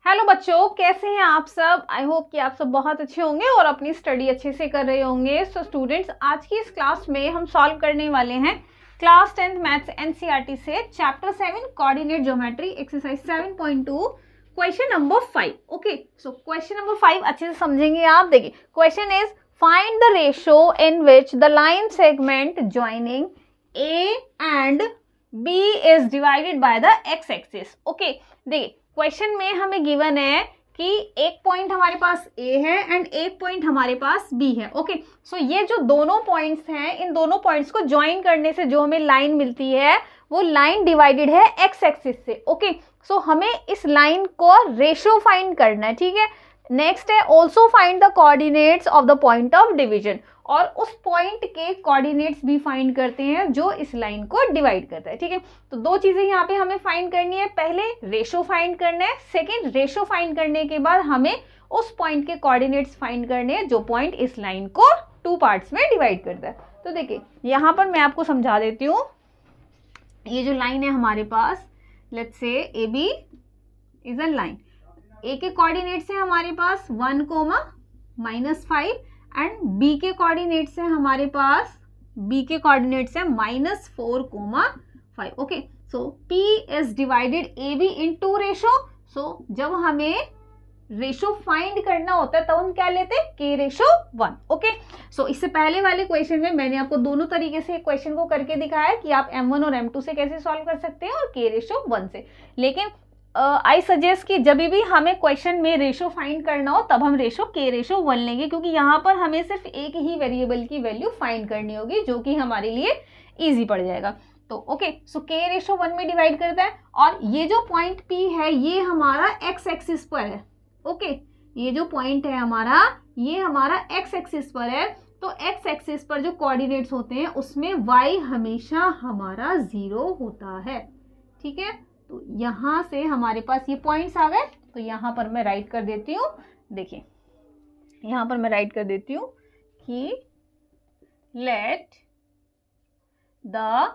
Hello बच्चों, कैसे हैं आप सब। आई होप कि आप सब बहुत अच्छे होंगे और अपनी स्टडी अच्छे से कर रहे होंगे। सो स्टूडेंट्स, आज की इस क्लास में हम सॉल्व करने वाले हैं क्लास 10th मैथ्स एनसीईआरटी से chapter 7 coordinate geometry exercise 7.2 question number 5। Okay, so question number 5 अच्छे से समझेंगे आप। देखिए, question is find the ratio in which the line segment joining A and B is divided by the x axis. Okay, देखिए क्वेश्चन में हमें given है कि एक पॉइंट हमारे पास ए है एंड एक पॉइंट हमारे पास बी है। ओके, सो ये जो दोनों पॉइंट्स हैं, इन दोनों पॉइंट्स को ज्वाइन करने से जो हमें लाइन मिलती है वो लाइन डिवाइडेड है एक्स एक्सिस से। ओके, सो हमें इस लाइन को रेशियो फाइंड करना है। ठीक है, नेक्स्ट है also find the coordinates of the point of division, और उस पॉइंट के कोऑर्डिनेट्स भी फाइंड करते हैं जो इस लाइन को डिवाइड करता है। ठीक है, तो दो चीजें यहाँ पे हमें फाइंड करनी है। पहले रेशो फाइंड करना है, सेकेंड रेशो फाइंड करने के बाद हमें उस पॉइंट के कोऑर्डिनेट्स फाइंड करने हैं जो पॉइंट इस लाइन को टू पार्ट्स में डिवाइड करता है। तो देखिए यहाँ पर मैं आपको समझा देती हूँ। ये जो लाइन है हमारे पास, let's say A B is a line. A के कोऑर्डिनेट्स है हमारे पास 1, -5 एंड बी के कोऑर्डिनेट्स है हमारे पास, बी के कोऑर्डिनेट्स है -4, 5। Okay, so P is divided A B in two ratio. So जब हमें रेशो फाइंड करना होता है तब हम क्या लेते हैं, K/1। ओके, सो इससे पहले वाले क्वेश्चन में मैंने आपको दोनों तरीके से क्वेश्चन को करके दिखाया कि आप M1 और M2 से कैसे सॉल्व कर सकते हैं और K/1 से। लेकिन आई सजेस्ट कि जब भी हमें क्वेश्चन में रेशो फाइंड करना हो तब हम रेशो K/1 लेंगे, क्योंकि यहाँ पर हमें सिर्फ एक ही वेरिएबल की वैल्यू फाइंड करनी होगी जो कि हमारे लिए इजी पड़ जाएगा। तो ओके, सो K/1 में डिवाइड करता है, और ये जो पॉइंट P है ये हमारा एक्स एक्सिस पर है। ओके, ये जो पॉइंट है हमारा, ये हमारा एक्स एक्सिस पर है। तो एक्स एक्सिस पर जो कोऑर्डिनेट्स होते हैं उसमें y हमेशा हमारा 0 होता है। ठीक है, तो यहाँ से हमारे पास ये पॉइंट्स आ गए, तो यहाँ पर मैं राइट कर देती हूँ। देखिए यहाँ पर मैं राइट कर देती हूँ कि let the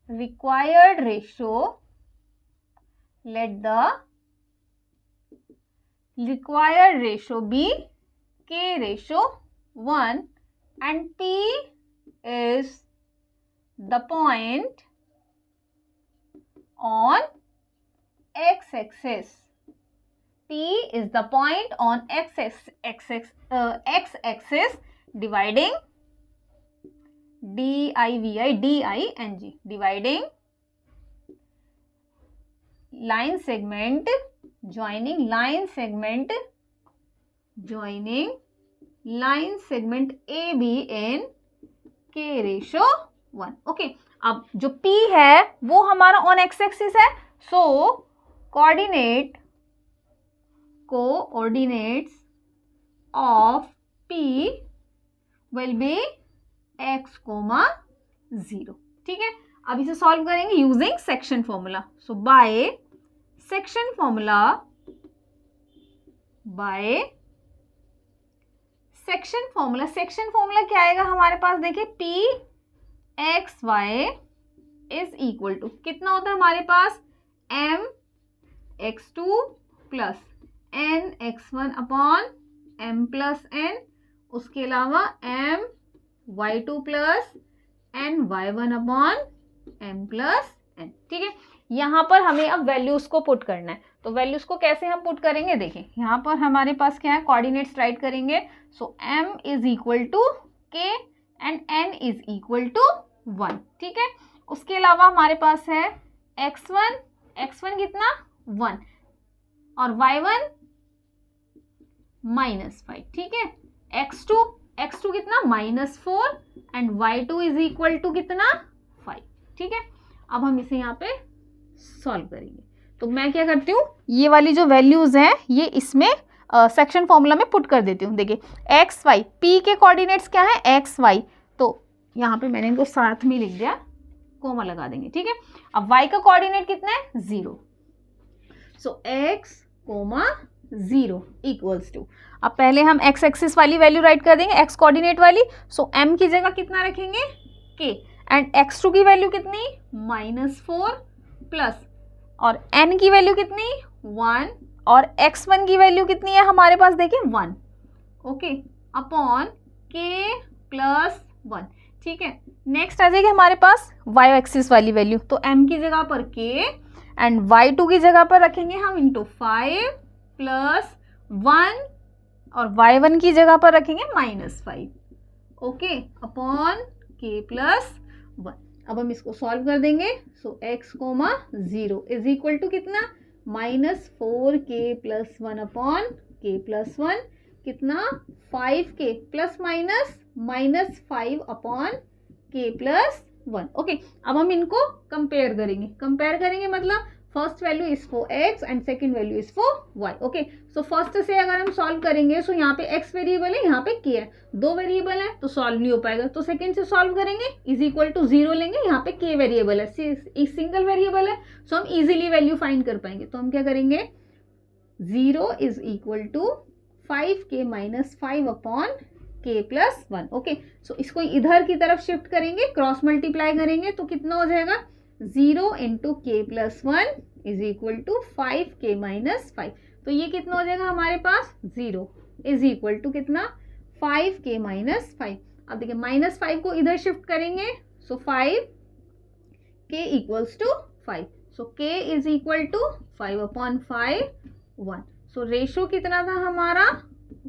required ratio, let the required ratio be K/1 and P is the point on x-axis. P is the point on x-axis dividing diving, dividing line segment, joining line segment AB in K/1। Okay, अब जो P है वो हमारा on x axis है। So coordinates of P will be x, 0। ठीक है, अब इसे सॉल्व करेंगे using section formula. So by section formula क्या आएगा हमारे पास। देखिए Pxy इज इक्वल टू कितना होता है हमारे पास, mx2 plus nx1 upon m+n, उसके अलावा my2 plus ny1 upon m+n। ठीक है, यहाँ पर हमें अब वैल्यूज को पुट करना है। तो वैल्यूज को कैसे हम पुट करेंगे, देखिए यहाँ पर हमारे पास क्या है, कोऑर्डिनेट्स राइट करेंगे। So m is equal to k and n is equal to 1। ठीक है, उसके अलावा हमारे पास है x1 कितना 1 और y1 -5। ठीक है, x2 कितना -4 and y2 is equal to कितना 5। ठीक है, अब हम इसे यहाँ पे सॉल्व करेंगे। तो मैं क्या करती हूँ, ये वाली जो वैल्यूज हैं ये इसमें सेक्शन फॉर्मूला में पुट कर देती हूँ। देखिए एक्स वाई, P के कोऑर्डिनेट्स क्या है एक्स वाई, तो यहाँ पे मैंने इनको साथ में लिख दिया, कोमा लगा देंगे। ठीक है, अब y का कोऑर्डिनेट कितना है 0। सो x, 0 इक्वल्स टू, अब पहले हम x एक्सिस वाली वैल्यू राइट कर देंगे, x कोऑर्डिनेट वाली। सो m की जगह कितना रखेंगे k, एंड x2 की वैल्यू कितनी -4 प्लस और n की वैल्यू कितनी 1 और x1 की वैल्यू कितनी है हमारे पास देखिए 1, ओके, अपॉन k प्लस 1, ठीक है। नेक्स्ट आ जाएगी हमारे पास y एक्सिस वाली वैल्यू, तो m की जगह पर k एंड y2 की जगह पर रखेंगे हम इंटू 5 प्लस 1 और y1 की जगह पर रखेंगे -5, ओके, अपॉन k प्लस 1। अब हम इसको सॉल्व कर देंगे। सो x, 0 इज इक्वल टू कितना -4k plus 1 upon k plus 1, कितना 5k plus minus -5 upon k plus 1, okay. अब हम इनको कंपेयर करेंगे मतलब first value is for x and second value is for y, okay. So first से अगर हम सॉल्व करेंगे सो यहाँ पे x वेरिएबल है, यहाँ पे k है, दो वेरिएबल है तो सॉल्व नहीं हो पाएगा, तो सेकंड से सॉल्व करेंगे इज इक्वल टू 0 लेंगे, यहाँ पे k वेरिएबल है, एक सिंगल वेरिएबल है, सो हम इजीली वैल्यू फाइंड कर पाएंगे। तो हम क्या करेंगे 0 is equal to 5k minus 5 upon k plus 1, okay. So इसको इधर की तरफ शिफ्ट करेंगे, क्रॉस मल्टीप्लाई करेंगे तो कितना हो जाएगा 0 into k plus 1 is equal to 5k minus 5, तो ये कितना हो जाएगा हमारे पास 0 इज इक्वल टू कितना 5k माइनस 5। अब देखिए -5 को इधर शिफ्ट करेंगे, so 5k equals to 5, so k is equal to 5 upon 5 1, so ratio कितना था हमारा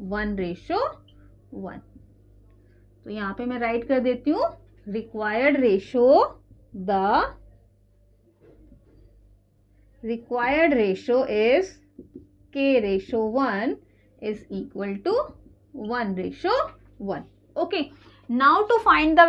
1:1। तो यहाँ पे मैं राइट कर देती हूँ required ratio is k:1 is equal to 1:1, okay. Now to find the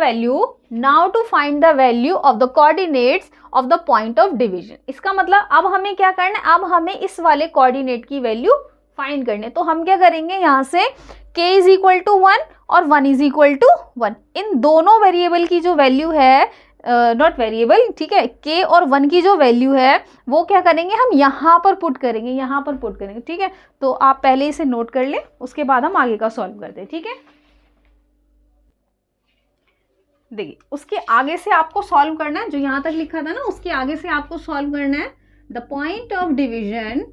value of the coordinates of the point of division. इसका मतलब अब हमें क्या करना है, अब हमें इस वाले कोऑर्डिनेट की वैल्यू फाइंड करने, तो हम क्या करेंगे यहाँ से k इज इक्वल टू 1 और 1 इज इक्वल टू 1, इन दोनों वेरिएबल की जो वैल्यू है नॉट वेरिएबल, ठीक है, k और 1 की जो वैल्यू है वो क्या करेंगे हम यहाँ पर पुट करेंगे, ठीक है। तो आप पहले इसे नोट कर लें, उसके बाद हम आगे का सॉल्व करते हैं, ठीक है। देखिए उसके आगे से आपको सॉल्व करना है, जो यहाँ तक लिखा था ना उसके आगे से आपको सॉल्व करना है। The point of division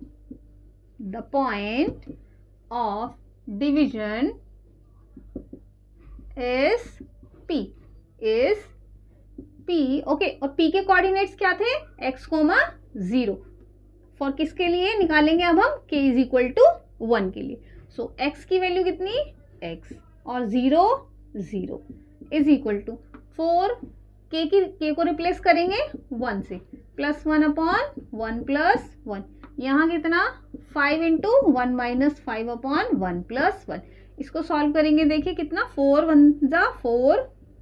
is P, okay, और P के कोऑर्डिनेट्स क्या थे x, 0, फॉर किसके लिए निकालेंगे अब हम k इज इक्वल टू 1 के लिए। सो x की वैल्यू कितनी x और 0 0 इज इक्वल टू 4, k को रिप्लेस करेंगे 1 से, प्लस 1 अपॉन 1 प्लस 1, यहाँ कितना 5 इंटू 1 माइनस 5 अपॉन 1 प्लस 1, इसको सॉल्व करेंगे, देखिए कितना 4 1 जा 4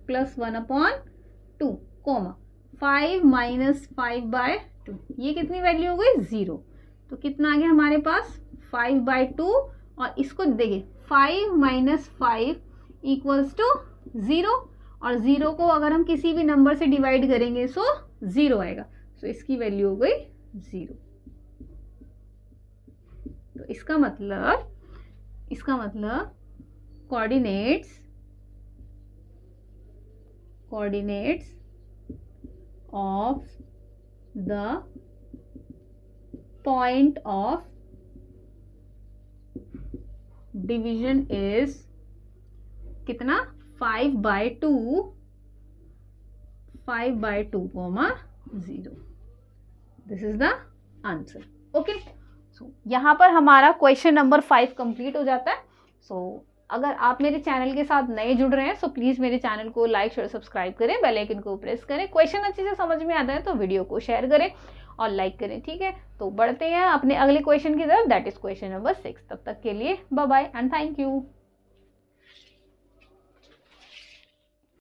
प्लस 1 अपॉन 2, 5 माइनस 5/2, ये कितनी वैल्यू हो गई 0, तो कितना आ गया हमारे पास 5/2, और इसको देखिए 5 माइनस 5 इक्वल्स टू 0, और 0 को अगर हम किसी भी नंबर से डिवाइड करेंगे सो 0 आएगा, सो इसकी वैल्यू हो गई 0। तो इसका मतलब coordinates of the point of division is कितना 5/2, 0, this is the answer, okay. So यहाँ पर हमारा क्वेश्चन नंबर 5 कंप्लीट हो जाता है। सो अगर आप मेरे चैनल के साथ नए जुड़ रहे हैं सो प्लीज़ मेरे चैनल को लाइक शेयर सब्सक्राइब करें, बेल आइकन को प्रेस करें, क्वेश्चन अच्छे से समझ में आता है तो वीडियो को शेयर करें और लाइक करें, ठीक है। तो बढ़ते हैं अपने अगले क्वेश्चन की तरफ, दैट इज क्वेश्चन नंबर 6। तब तक के लिए bye bye and thank you.